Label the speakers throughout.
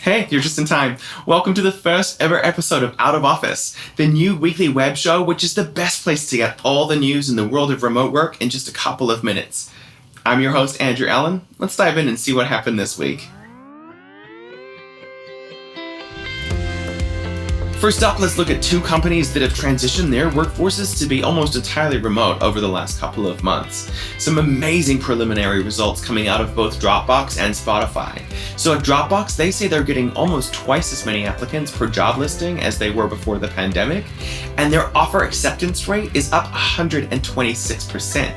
Speaker 1: Hey, you're just in time. Welcome to the first ever episode of Out of Office, the new weekly web show, which is the best place to get all the news in the world of remote work in just a couple of minutes. I'm your host, Andrew Allen. Let's dive in and see what happened this week. First up, let's look at two companies that have transitioned their workforces to be almost entirely remote over the last couple of months. Some amazing preliminary results coming out of both Dropbox and Spotify. So at Dropbox, they say they're getting almost twice as many applicants per job listing as they were before the pandemic, and their offer acceptance rate is up 126%.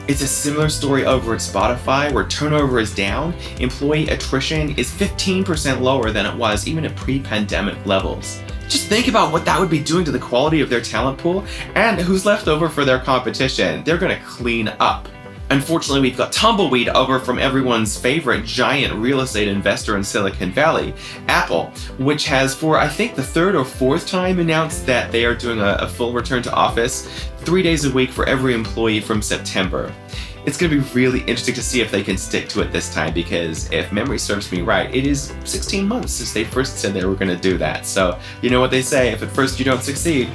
Speaker 1: It's a similar story over at Spotify, where turnover is down, employee attrition is 15% lower than it was even at pre-pandemic levels. Just think about what that would be doing to the quality of their talent pool and who's left over for their competition. They're gonna clean up. Unfortunately, we've got tumbleweed over from everyone's favorite giant real estate investor in Silicon Valley, Apple, which has, for I think the third or fourth time, announced that they are doing a full return to office 3 days a week for every employee from September. It's going to be really interesting to see if they can stick to it this time, because if memory serves me right, it is 16 months since they first said they were going to do that. So you know what they say, if at first you don't succeed.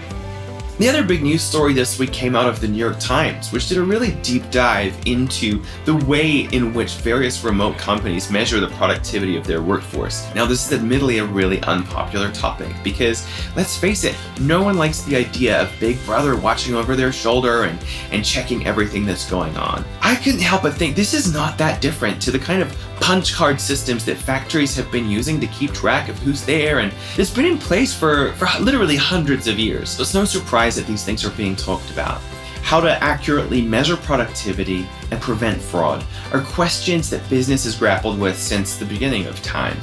Speaker 1: The other big news story this week came out of the New York Times, which did a really deep dive into the way in which various remote companies measure the productivity of their workforce. Now, this is admittedly a really unpopular topic because, let's face it, no one likes the idea of Big Brother watching over their shoulder and checking everything that's going on. I couldn't help but think this is not that different to the kind of punch card systems that factories have been using to keep track of who's there, and it's been in place for literally hundreds of years. So it's no surprise that these things are being talked about. How to accurately measure productivity and prevent fraud are questions that business has grappled with since the beginning of time.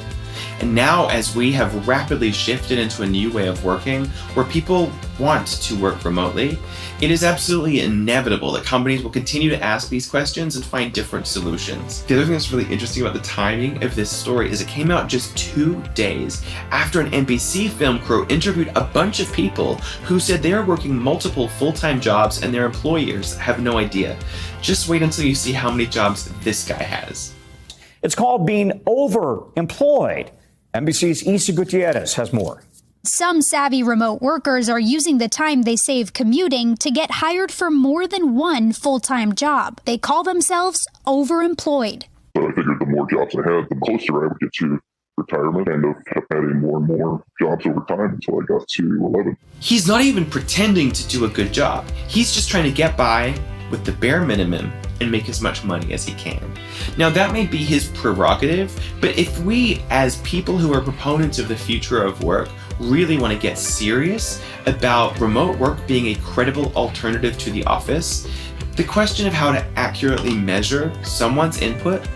Speaker 1: And now, as we have rapidly shifted into a new way of working where people want to work remotely, it is absolutely inevitable that companies will continue to ask these questions and find different solutions. The other thing that's really interesting about the timing of this story is it came out just 2 days after an NBC film crew interviewed a bunch of people who said they are working multiple full-time jobs and their employers have no idea. Just wait until you see how many jobs this guy has.
Speaker 2: It's called being overemployed. NBC's Isa Gutierrez has more.
Speaker 3: Some savvy remote workers are using the time they save commuting to get hired for more than one full-time job. They call themselves overemployed.
Speaker 4: So I figured the more jobs I had, the closer I would get to retirement, and I've kept adding more and more jobs over time until I got to 11.
Speaker 1: He's not even pretending to do a good job. He's just trying to get by with the bare minimum and make as much money as he can. Now, that may be his prerogative, but if we, as people who are proponents of the future of work, really want to get serious about remote work being a credible alternative to the office, the question of how to accurately measure someone's input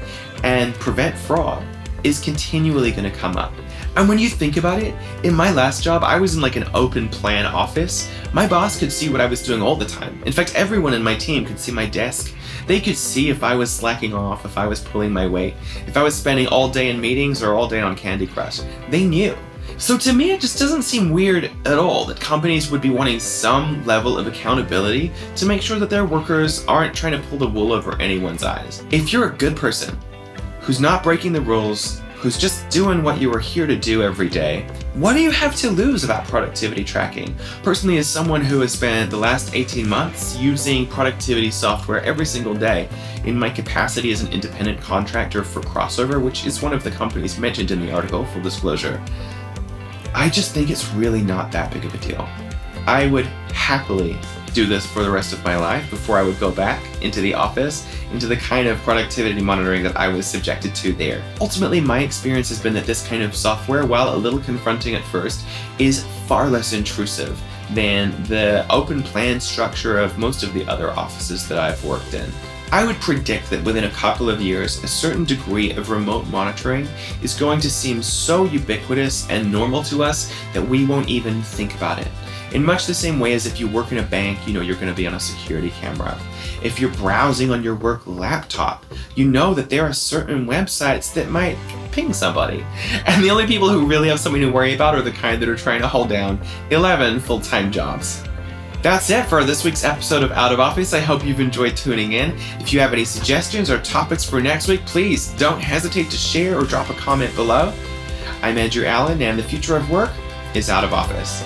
Speaker 1: and prevent fraud is continually going to come up. And when you think about it, in my last job, I was in like an open plan office. My boss could see what I was doing all the time. In fact, everyone in my team could see my desk. They could see if I was slacking off, if I was pulling my weight, if I was spending all day in meetings or all day on Candy Crush. They knew. So to me, it just doesn't seem weird at all that companies would be wanting some level of accountability to make sure that their workers aren't trying to pull the wool over anyone's eyes. If you're a good person who's not breaking the rules, who's just doing what you are here to do every day, what do you have to lose about productivity tracking? Personally, as someone who has spent the last 18 months using productivity software every single day in my capacity as an independent contractor for Crossover, which is one of the companies mentioned in the article, full disclosure, I just think it's really not that big of a deal. I would happily do this for the rest of my life before I would go back into the office, into the kind of productivity monitoring that I was subjected to there. Ultimately, my experience has been that this kind of software, while a little confronting at first, is far less intrusive than the open plan structure of most of the other offices that I've worked in. I would predict that within a couple of years, a certain degree of remote monitoring is going to seem so ubiquitous and normal to us that we won't even think about it. In much the same way as if you work in a bank, you know you're going to be on a security camera. If you're browsing on your work laptop, you know that there are certain websites that might ping somebody. And the only people who really have something to worry about are the kind that are trying to hold down 11 full-time jobs. That's it for this week's episode of Out of Office. I hope you've enjoyed tuning in. If you have any suggestions or topics for next week, please don't hesitate to share or drop a comment below. I'm Andrew Allen, and the future of work is out of office.